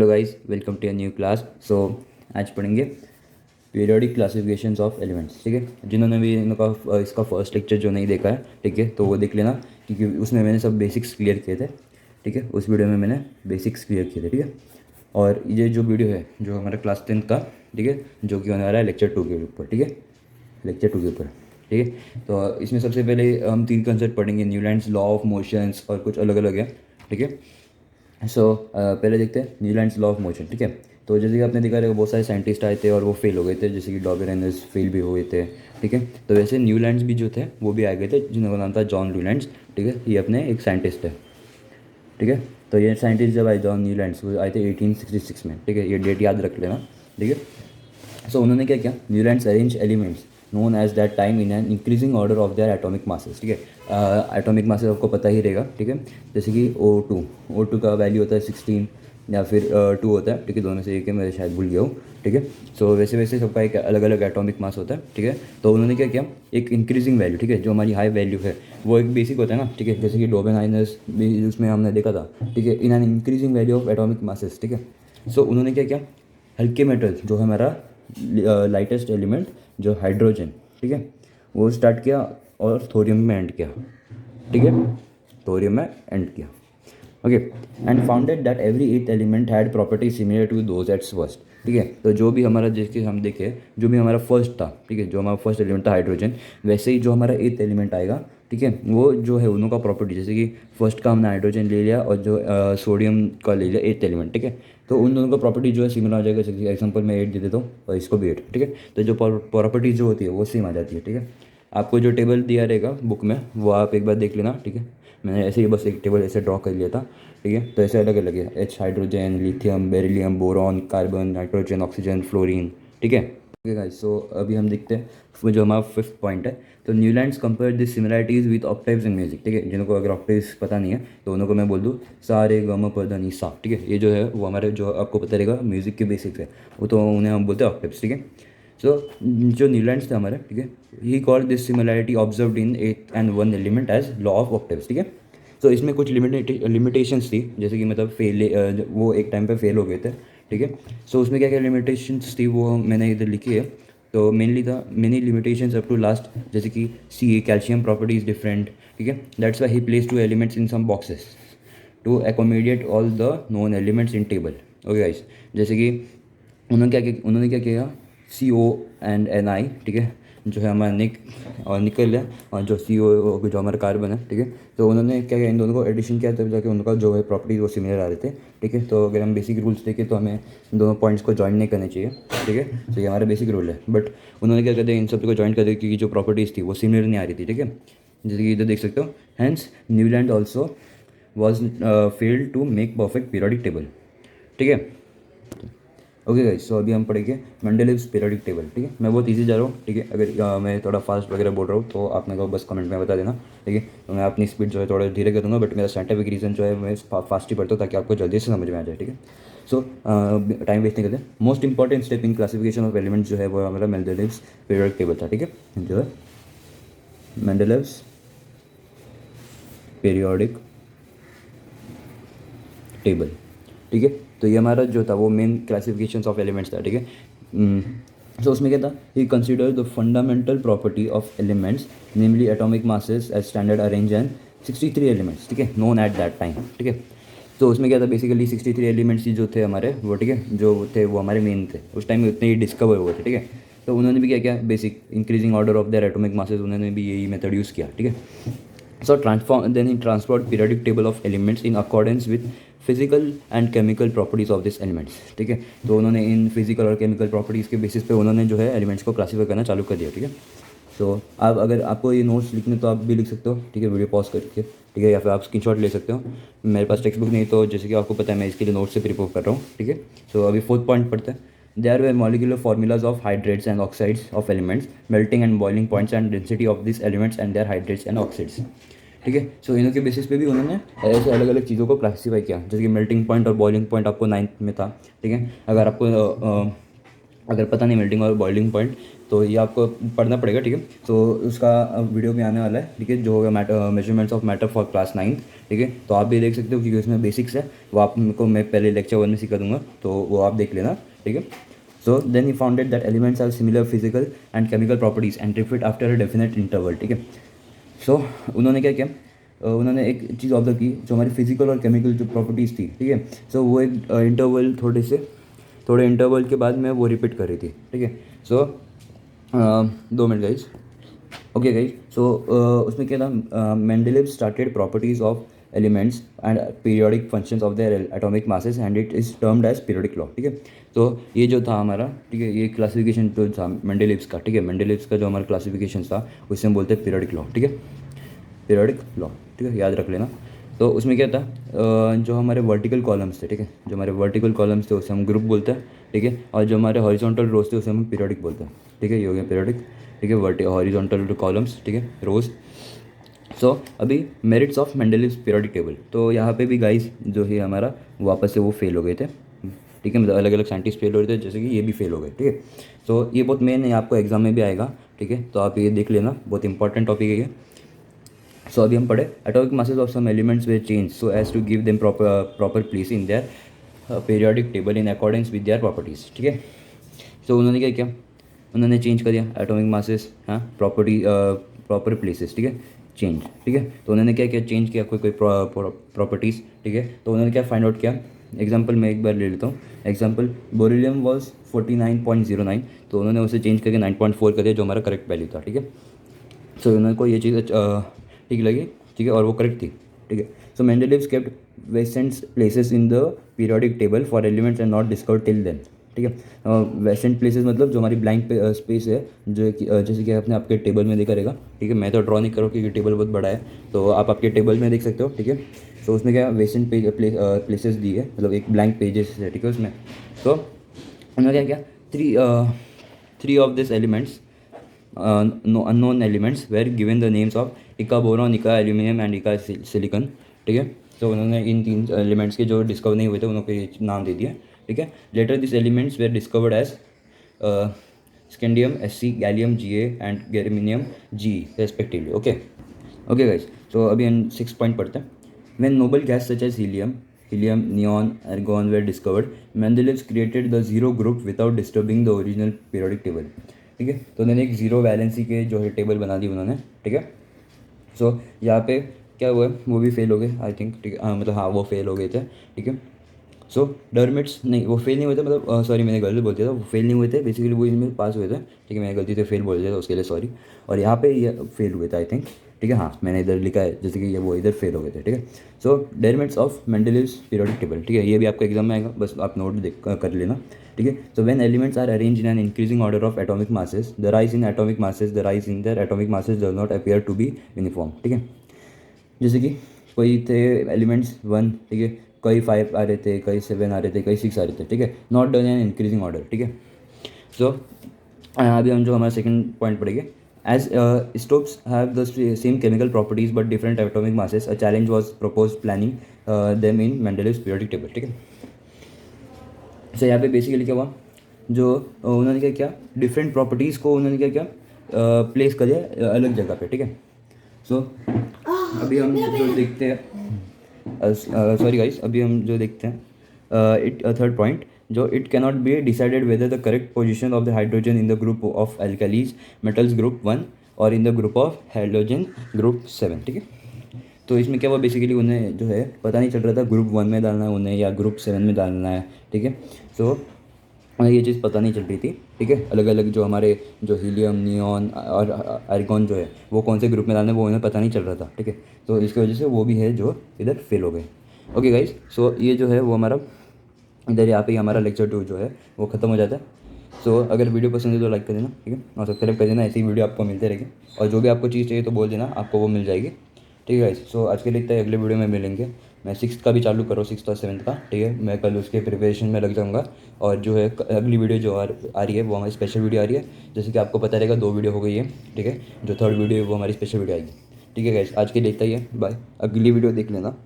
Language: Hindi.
Hello guys, welcome to a new class. So आज पढ़ेंगे पीरियोडिक क्लासिफिकेशंस ऑफ एलिमेंट्स। ठीक है, जिन्होंने भी इनका इसका फर्स्ट लेक्चर जो नहीं देखा है, ठीक है, तो वो देख लेना, क्योंकि उसमें मैंने सब बेसिक्स क्लियर किए थे। ठीक है, उस वीडियो में मैंने बेसिक्स क्लियर किए थे। ठीक है, और ये जो वीडियो है जो हमारा क्लास 10 का, ठीक है, जो कि होने वाला है लेक्चर 2 के ऊपर। ठीक है, लेक्चर 2 के ऊपर। ठीक है, तो इसमें सबसे पहले हम 3 कंसेप्ट पढ़ेंगे, न्यूलैंड्स लॉ ऑफ मोशंस, और कुछ अलग अलग है। ठीक है, पहले देखते हैं न्यूलैंड्स लॉ ऑफ मोशन। ठीक है, तो जैसे कि आपने देखा रहेगा बहुत सारे साइंटिस्ट आए थे और वो फेल हो गए थे, जैसे कि डॉबेरेनस फेल भी हुए थे। ठीक है, तो वैसे न्यूलैंड्स भी जो थे वो भी आ गए थे, जिनका नाम था जॉन न्यूलैंड्स। ठीक है, ये अपने एक साइंटिस्ट है। ठीक है, तो ये साइंटिस्ट जब आए जॉन न्यूलैंड्स, वो आए थे 1866 में। ठीक है, ये डेट याद रख लेना। ठीक है, उन्होंने क्या किया, Newlands arrange elements known as that time in an increasing order of their atomic masses. ठीक है, एटॉमिक मासेस आपको पता ही रहेगा। ठीक है, जैसे कि O2 का वैल्यू होता है 16 या फिर 2 होता है। ठीक है, दोनों में से एक है, मैं शायद भूल गया हूँ। ठीक है, वैसे वैसे सबका एक अलग अलग एटॉमिक मास होता है। ठीक है, तो उन्होंने क्या किया, एक इंक्रीजिंग वैल्यू, ठीक है, जो हमारी हाई वैल्यू है वो एक बेसिक होता है ना। ठीक है, जैसे कि डोबेनाइनस भी उसमें हमने देखा था। ठीक है, इन an increasing value of atomic masses. ठीक है, उन्होंने क्या किया, हल्के मेटल जो है हमारा लाइटेस्ट एलिमेंट जो हाइड्रोजन, ठीक है, वो स्टार्ट किया और थोरियम में एंड किया। ठीक है, थोरियम में एंड किया। Okay, and founded that every eighth element had property similar to those eights first. ठीक है, तो जो भी हमारा, जैसे हम देखें, जो भी हमारा फर्स्ट था, ठीक है, जो हमारा फर्स्ट एलिमेंट था हाइड्रोजन, वैसे ही जो हमारा एथ एलिमेंट आएगा, ठीक है, वो जो है उनका प्रॉपर्टी, जैसे कि फर्स्ट का हमने हाइड्रोजन ले लिया और जो सोडियम का ले लिया एथ एलिमेंट। ठीक है, तो उन दोनों का प्रॉपर्टी जो है सिमिलर आ जाएगा। जैसे एग्जाम्पल मैं 8 दे देता हूँ और इसको भी 8। ठीक है, तो जो प्रॉपर्टी जो होती है वो सेम आ जाती है। ठीक है, आपको जो टेबल दिया रहेगा बुक में वो आप एक बार देख लेना। ठीक है, मैंने ऐसे ही बस एक टेबल ऐसे ड्रॉ कर लिया था। ठीक है, तो ऐसे अलग अलग है, H hydrogen, lithium, beryllium, boron, carbon, nitrogen, oxygen, fluorine. ठीक है, ओके गाइस, अभी हम देखते हैं वो जो हमारा फिफ्थ पॉइंट है। तो Newlands compare this similarities with octaves in music. ठीक है, जिनको अगर ऑक्टेव्स पता नहीं है तो उनको मैं बोल दूँ सा रे ग म प ध नि सा। ठीक है, ये जो है वो हमारे, जो आपको पता रहेगा म्यूजिक के बेसिक्स है, वो तो उन्हें हम बोलते हैं ऑक्टेव्स। ठीक है, जो न्यूलैंड्स थे हमारे, ठीक है, he called this similarity observed in eight and one element as law of octaves. ठीक है, इसमें कुछ लिमिटेशंस थी, जैसे कि मतलब वो एक टाइम पे फेल हो गए थे। ठीक है, उसमें क्या क्या लिमिटेशंस थी वो मैंने इधर लिखी है। तो मेनली था many limitations up to last, जैसे कि see calcium property is different. ठीक है, that's why he place two elements in some boxes to accommodate all the known elements in table. Okay guys, जैसे कि उन्होंने क्या किया, CONNI, ठीक है, जो है हमारा और निकल है, और जो CO जो हमारा कार्बन है। ठीक है, तो उन्होंने क्या किया, इन दोनों को एडिशन किया, तब जाके उनका जो है प्रॉपर्टीज वो सिमिलर आ रहे थे। ठीक है, तो अगर हम बेसिक रूल्स देखें तो हमें इन दोनों पॉइंट्स को ज्वाइन नहीं करने चाहिए। ठीक है, तो ये हमारा बेसिक रूल है, बट उन्होंने क्या कर दिया, इन सब को ज्वाइन कर दिया, क्योंकि जो प्रॉपर्टीज़ थी वो सिमिलर नहीं आ रही थी। ठीक है, जैसे कि इधर देख सकते हो, Hans Newland also was failed to make perfect periodic table. ठीक है, ओके गाइस, अभी हम पढ़ेंगे मेंडलीव्स पीरियोडिक टेबल। ठीक है, मैं बहुत इजी जा रहा हूँ। ठीक है, अगर मैं थोड़ा फास्ट वगैरह बोल रहा हूँ तो आप मेरे को बस कमेंट में बता देना। ठीक है, तो मैं अपनी स्पीड जो है थोड़ा धीरे करूँगा, बट मेरा साइंटिफिक रीज़न जो है मैं फास्ट ही पढ़ता हूँ, ताकि आपको जल्दी से समझ में आ जाए। ठीक है, टाइम वेस्ट नहीं करते। Most important step in classification of elements जो है वो हमारा मेंडलीव्स पीरियोडिक टेबल था। ठीक है, जो है मेंडलीव्स पीरियोडिक टेबल। ठीक है, तो ये हमारा जो था वो मेन क्लासिफिकेशन ऑफ एलिमेंट्स था। ठीक है, उसमें क्या था, he consider the fundamental property of elements, namely atomic masses as standard arrange and 63 elements. ठीक है, नोन एट दैट टाइम। ठीक है, तो उसमें क्या था, बेसिकली 63 एलिमेंट्स जो थे हमारे वो, ठीक है, जो थे वो हमारे मेन थे उस टाइम में, उतने ही डिस्कवर हुए थे। ठीक है, तो उन्होंने भी क्या किया, basic increasing order of their atomic masses, उन्होंने भी यही मेथड यूज़ किया। ठीक है, then he transformed periodic table of elements in accordance with physical and chemical properties of this elements. ठीक है, तो उन्होंने इन फिजिकल और केमिकल प्रॉपर्टीज़ के बेसिस पे उन्होंने जो है एलिमेंट्स को क्लासीफाई करना चालू कर दिया। ठीक है, तो आप, अगर आपको ये नोट्स लिखने तो आप भी लिख सकते हो। ठीक है, वीडियो पॉज करके। ठीक है, या फिर आप स्क्रीनशॉट ले सकते हो। मेरे पास टेक्स्ट बुक नहीं, तो जैसे कि आपको पता है मैं इसके लिए नोट्स से प्रिपेयर कर रहा हूँ। ठीक है, अभी फोर्थ पॉइंट पढ़ते हैं। There were molecular formulas of hydrates and oxides of elements, melting and boiling points and density of these elements and their hydrates and oxides. ठीक है, इनों के बेसिस पे भी उन्होंने ऐसे अलग अलग चीज़ों को क्लासीफाई किया, जैसे कि मेल्टिंग पॉइंट और बॉइलिंग पॉइंट आपको 9th में था। ठीक है, अगर आपको अगर पता नहीं मेल्टिंग और बॉइलिंग पॉइंट तो ये आपको पढ़ना पड़ेगा, ठीक है। तो उसका वीडियो भी आने वाला है, ठीक है, जो होगा measurements of matter for class 9, ठीक है। तो आप भी देख सकते हो क्योंकि उसमें बेसिक्स है, वो आपको मैं पहले लेक्चर 1 में सिखा दूंगा, तो वो आप देख लेना, ठीक है। So then he founded that elements are similar physical and chemical properties and repeat after a definite interval, ठीक है। सो उन्होंने क्या किया, उन्होंने एक चीज़ ऑब्जर्व की, जो हमारी फिजिकल और केमिकल जो प्रॉपर्टीज़ थी, ठीक है। सो वो एक इंटरवल थोड़े इंटरवल के बाद में वो रिपीट कर रही थी, ठीक है। So 2 minute guys, okay guys. So उसमें क्या था, Mendeleev started properties of elements and periodic functions of their atomic masses and it is termed as periodic law, ठीक है। तो ये जो था हमारा, ठीक है, ये क्लासिफिकेशन जो था मेंडलीव्स का, ठीक है, मेंडलीव्स का जो हमारा क्लासिफिकेशन था उसे हम बोलते हैं पीरियोडिक लॉ, ठीक है, पीरियोडिक लॉ, ठीक है, याद रख लेना। तो उसमें क्या था, जो हमारे वर्टिकल कॉलम्स थे, ठीक है, जो हमारे वर्टिकल कॉलम्स थे उसे हम ग्रुप बोलते हैं, ठीक है, और जो हमारे हॉरिजॉन्टल रोज थे उसे हम पीरियोडिक बोलते हैं, ठीक है। ये हो गया पीरियोडिक, ठीक है, हॉरिजॉन्टल कॉलम्स, ठीक है, रोज। सो अभी merits of Mendeleev's periodic table, तो यहाँ पे भी गाइस जो है हमारा वापस से वो फेल हो गए थे, ठीक है, मतलब अलग अलग साइंटिस्ट फेल हो रहे थे, जैसे कि ये भी फेल हो गए, ठीक है। सो ये बहुत मेन है, आपको एग्जाम में भी आएगा, ठीक है, तो आप ये देख लेना, बहुत इंपॉर्टेंट टॉपिक है ये। सो अभी हम पढ़े atomic masses of some elements were change so as to give them proper place in their periodic table in accordance with their properties, ठीक है। सो उन्होंने क्या किया, उन्होंने चेंज कर दिया एटॉमिक मासेस, हाँ, प्रॉपर प्लेसेस, ठीक है, चेंज, ठीक है। तो उन्होंने क्या किया, चेंज किया कोई प्रॉपर्टीज़, ठीक है। तो उन्होंने क्या फाइंड आउट किया, एग्जाम्पल मैं एक बार ले लेता हूँ, एग्जाम्पल बोरिलियम वॉज 49.09, तो उन्होंने उसे चेंज करके 9.4 कर दिया, जो हमारा करेक्ट वैल्यू था, ठीक है। सो उन्होंने को ये चीज़ ठीक लगी, ठीक है, और वो करेक्ट थी, ठीक है। So Mendeleev's kept vacant places in the periodic table for elements and not discovered till then, ठीक है। वेसेंट प्लेसेस मतलब जो हमारी ब्लैंक स्पेस है, जो जैसे कि आपने आपके टेबल में देखा रहेगा, ठीक है। मैं तो ड्रॉ नहीं करूँ क्योंकि टेबल बहुत बड़ा है, तो आप आपके टेबल में देख सकते हो, ठीक है। सो उसमें क्या वेसेंट प्लेसेस दी है, मतलब एक ब्लैंक पेजेस है, ठीक है, उसमें। तो उन्होंने क्या किया, three of this elements unknown elements were given the names of इका बोरॉन, इका एल्यूमिनियम एंड इका सिलिकॉन, ठीक है। तो उन्होंने इन 3 एलिमेंट्स के जो डिस्कवर नहीं हुए थे उनको ये नाम दे दिया, ठीक है। Later this elements were discovered as scandium Sc, gallium Ga and germanium Ge respectively, okay okay guys. So अभी हम 6 पॉइंट पढ़ते हैं। When noble gas such as helium, neon, argon were discovered, Mendeleev created the zero group without disturbing the original periodic table, ठीक है। तो उन्होंने एक ज़ीरो वैलेंसी के जो है टेबल बना दी उन्होंने, ठीक है। सो यहाँ पे क्या हुआ, वो भी फेल हो गए आई थिंक, ठीक है, हाँ, मतलब हाँ वो फेल हो गए थे, ठीक है। सो डरमिट्स नहीं, वो फेल नहीं हुए थे, मतलब सॉरी मैंने गलत बोल दिया था, वो फेल नहीं हुए थे, बेसिकली वो इसमें पास हुए थे, ठीक है, मैंने गलती से फेल बोल दिया था, उसके लिए सॉरी। और यहाँ पे ये फेल हुए थे आई थिंक, ठीक है, हाँ मैंने इधर लिखा है जैसे कि ये वो इधर फेल हो गए थे, ठीक है। So derivatives of Mendeleev's periodic table, ठीक है, ये भी आपको एग्जाम में आएगा, बस आप नोट देख कर लेना, ठीक है। So when elements are arrange in an increasing order of atomic masses, the rise in atomic masses, the rise in their atomic masses does not appear to be uniform, ठीक है। जैसे कि कोई थे एलिमेंट्स 1, ठीक है, कई 5 आ रहे थे, कई 7 आ रहे थे, कई 6 आ रहे थे, ठीक है, not done in increasing order, ठीक है। सो अभी हम जो हमारा सेकंड पॉइंट पढ़ेंगे, isotopes have the same chemical properties but different atomic masses, a challenge was propose planning them in Mendeleev's periodic table, ठीक है। सो यहाँ पे बेसिकली क्या हुआ, जो उन्होंने क्या किया, डिफरेंट प्रॉपर्टीज़ को उन्होंने क्या किया, प्लेस कर दिया अलग जगह पे, ठीक है। सो अभी हम जो देखते हैं, सॉरी गाइस, अभी हम जो देखते हैं इट थर्ड पॉइंट, जो it cannot be decided whether the correct position of the hydrogen in the group of alkalies metals group 1 और in the group of hydrogen group 7, ठीक है। तो इसमें क्या हुआ, बेसिकली उन्हें जो है पता नहीं चल रहा था ग्रुप 1 में डालना है उन्हें या ग्रुप 7 में डालना है, ठीक है। सो ये चीज़ पता नहीं चल रही थी, ठीक है। अलग अलग जो हमारे जो हीलियम, नियॉन और आर्गॉन जो है वो कौन से ग्रुप में डालना है वो उन्हें पता नहीं चल रहा था, ठीक है। तो इसकी वजह से वो भी है जो इधर फेल हो गए, ओके गाइस। सो ये जो है वो हमारा इधर यहाँ पे हमारा लेक्चर 2 जो है वो ख़त्म हो जाता है। सो अगर वीडियो पसंद है तो लाइक कर देना, ठीक है, और सब्सक्राइब कर देना, ऐसी वीडियो आपको मिलते रहेगी, और जो भी आपको चीज़ चाहिए तो बोल देना, आपको वो मिल जाएगी, ठीक है गाइस। सो आज के लिए इतना ही, अगले वीडियो में मिलेंगे। मैं 6th का भी चालू करो, 6th और 7th का, ठीक है, मैं कल उसके प्रिपरेशन में लग जाऊँगा। और जो है अगली वीडियो जो आ रही है वो हमारी स्पेशल वीडियो आ रही है, जैसे कि आपको पता रहेगा 2 वीडियो हो गई है, ठीक है। जो थर्ड वीडियो है वो हमारी स्पेशल वीडियो आएगी, ठीक है गाइस। आज के लिए इतना ही है, बाय, अगली वीडियो देख लेना।